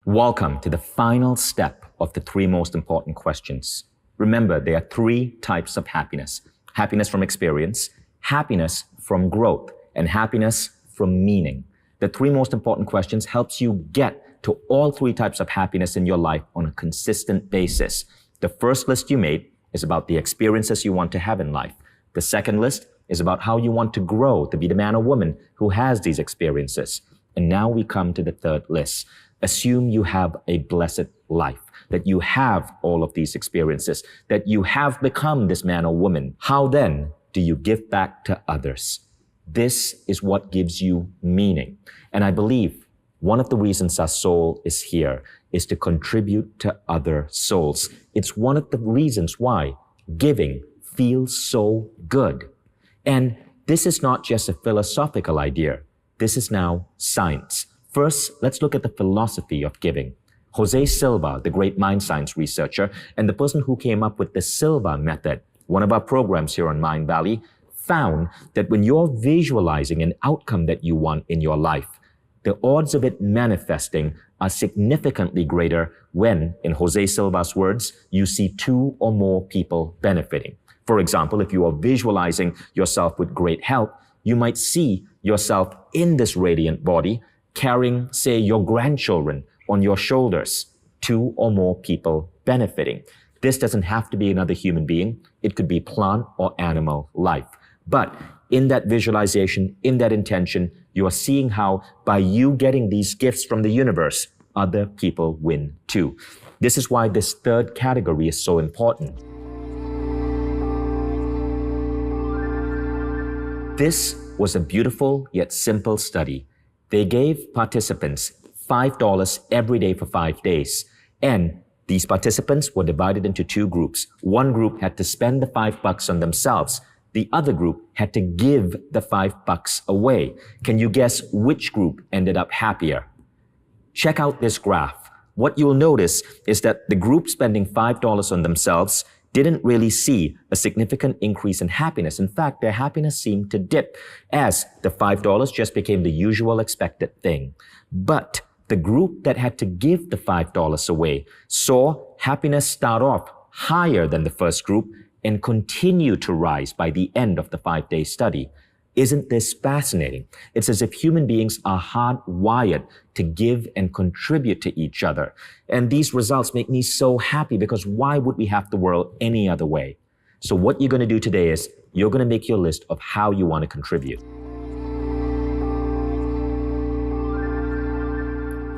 Welcome to the final step of the three most important questions. Remember, there are three types of happiness. Happiness from experience, happiness from growth, and happiness from meaning. The three most important questions helps you get to all three types of happiness in your life on a consistent basis. The first list you made is about the experiences you want to have in life. The second list is about how you want to grow to be the man or woman who has these experiences. And now we come to the third list. Assume you have a blessed life, that you have all of these experiences, that you have become this man or woman. How then do you give back to others? This is what gives you meaning. And I believe one of the reasons our soul is here is to contribute to other souls. It's one of the reasons why giving feels so good. And this is not just a philosophical idea. This is now science. First, let's look at the philosophy of giving. Jose Silva, the great mind science researcher, and the person who came up with the Silva method, one of our programs here on Mind Valley, found that when you're visualizing an outcome that you want in your life, the odds of it manifesting are significantly greater when, in Jose Silva's words, you see two or more people benefiting. For example, if you are visualizing yourself with great health, you might see yourself in this radiant body carrying, say, your grandchildren on your shoulders, two or more people benefiting. This doesn't have to be another human being. It could be plant or animal life. But in that visualization, in that intention, you are seeing how by you getting these gifts from the universe, other people win too. This is why this third category is so important. This was a beautiful yet simple study. They gave participants $5 every day for 5 days. And these participants were divided into two groups. One group had to spend the $5 on themselves. The other group had to give the $5 away. Can you guess which group ended up happier? Check out this graph. What you'll notice is that the group spending $5 on themselves didn't really see a significant increase in happiness. In fact, their happiness seemed to dip as the $5 just became the usual expected thing. But the group that had to give the $5 away saw happiness start off higher than the first group and continue to rise by the end of the 5-day study. Isn't this fascinating? It's as if human beings are hardwired to give and contribute to each other. And these results make me so happy because why would we have the world any other way? So what you're going to do today is you're going to make your list of how you want to contribute.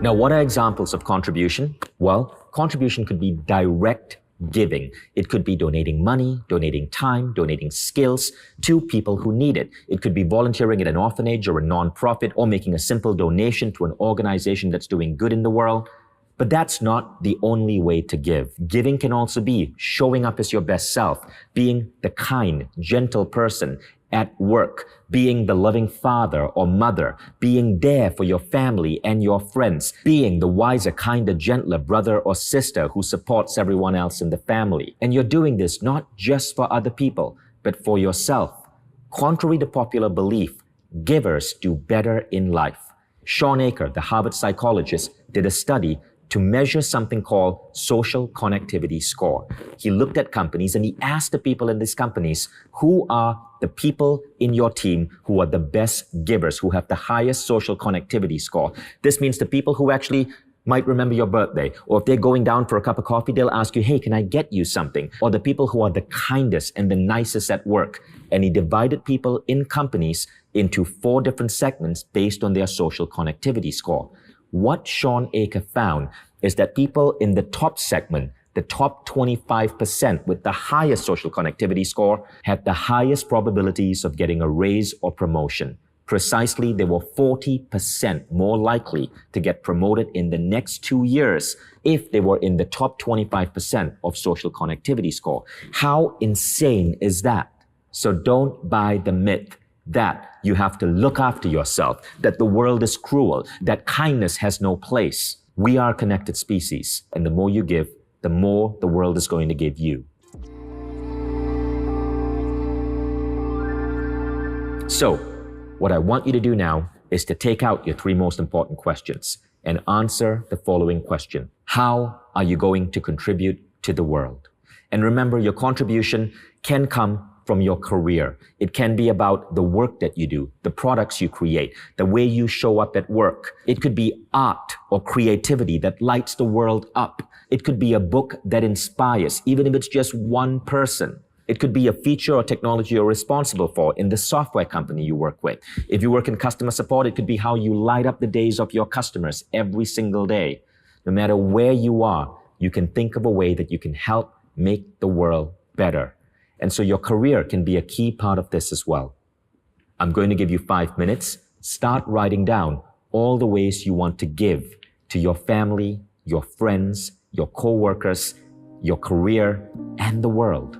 Now, what are examples of contribution? Well, contribution could be direct giving. It could be donating money, donating time, donating skills to people who need it. It could be volunteering at an orphanage or a nonprofit or making a simple donation to an organization that's doing good in the world. But that's not the only way to give. Giving can also be showing up as your best self, being the kind, gentle person at work, being the loving father or mother, being there for your family and your friends, being the wiser, kinder, gentler brother or sister who supports everyone else in the family. And you're doing this not just for other people, but for yourself. Contrary to popular belief, givers do better in life. Shawn Achor, the Harvard psychologist, did a study to measure something called social connectivity score. He looked at companies and he asked the people in these companies, who are the people in your team who are the best givers, who have the highest social connectivity score? This means the people who actually might remember your birthday, or if they're going down for a cup of coffee, they'll ask you, hey, can I get you something? Or the people who are the kindest and the nicest at work. And he divided people in companies into 4 different segments based on their social connectivity score. What Shawn Achor found is that people in the top segment, the top 25% with the highest social connectivity score, had the highest probabilities of getting a raise or promotion. Precisely, they were 40% more likely to get promoted in the next 2 years if they were in the top 25% of social connectivity score. How insane is that? So don't buy the myth that you have to look after yourself, that the world is cruel, that kindness has no place. We are a connected species, and the more you give, the more the world is going to give you. So, what I want you to do now is to take out your 3 most important questions and answer the following question. How are you going to contribute to the world? And remember, your contribution can come from your career. It can be about the work that you do, the products you create, the way you show up at work. It could be art or creativity that lights the world up. It could be a book that inspires, even if it's just one person. It could be a feature or technology you're responsible for in the software company you work with. If you work in customer support, it could be how you light up the days of your customers every single day. No matter where you are, you can think of a way that you can help make the world better. And so your career can be a key part of this as well. I'm going to give you 5 minutes. Start writing down all the ways you want to give to your family, your friends, your co-workers, your career, and the world.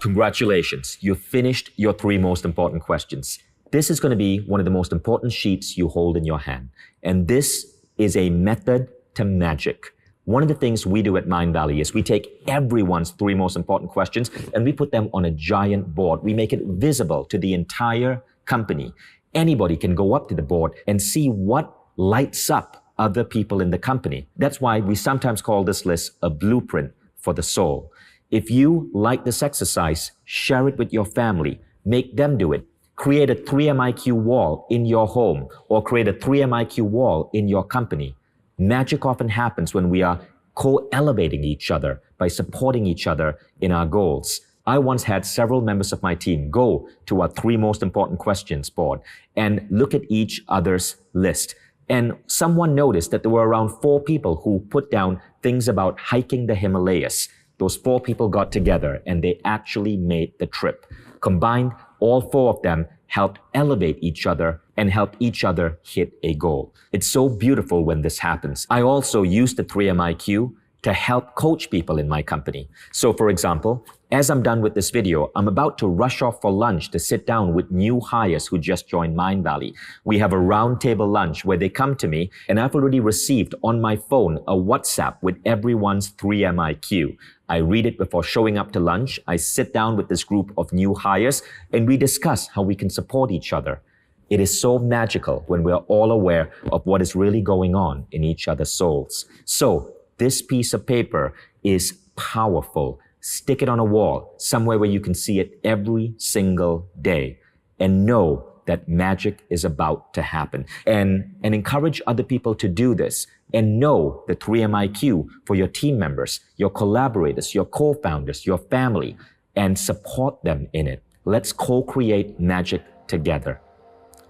Congratulations, you've finished your 3 most important questions. This is going to be one of the most important sheets you hold in your hand. And this is a method to magic. One of the things we do at Mindvalley is we take everyone's 3 most important questions and we put them on a giant board. We make it visible to the entire company. Anybody can go up to the board and see what lights up other people in the company. That's why we sometimes call this list a blueprint for the soul. If you like this exercise, share it with your family. Make them do it. Create a 3MIQ wall in your home or create a 3MIQ wall in your company. Magic often happens when we are co-elevating each other by supporting each other in our goals. I once had several members of my team go to our 3 most important questions board and look at each other's list. And someone noticed that there were around 4 people who put down things about hiking the Himalayas. Those 4 people got together and they actually made the trip. Combined, all 4 of them helped elevate each other and help each other hit a goal. It's so beautiful when this happens. I also use the 3MIQ to help coach people in my company. So for example, as I'm done with this video, I'm about to rush off for lunch to sit down with new hires who just joined Mindvalley. We have a roundtable lunch where they come to me and I've already received on my phone a WhatsApp with everyone's 3MIQ. I read it before showing up to lunch. I sit down with this group of new hires and we discuss how we can support each other. It is so magical when we're all aware of what is really going on in each other's souls. So this piece of paper is powerful. Stick it on a wall, somewhere where you can see it every single day, and know that magic is about to happen. And encourage other people to do this, and know the 3MIQ for your team members, your collaborators, your co-founders, your family, and support them in it. Let's co-create magic together.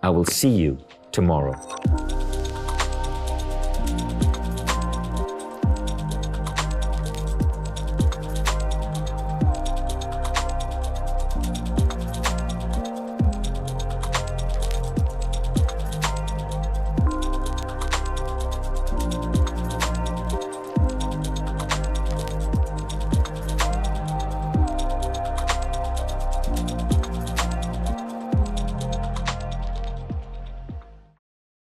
I will see you tomorrow.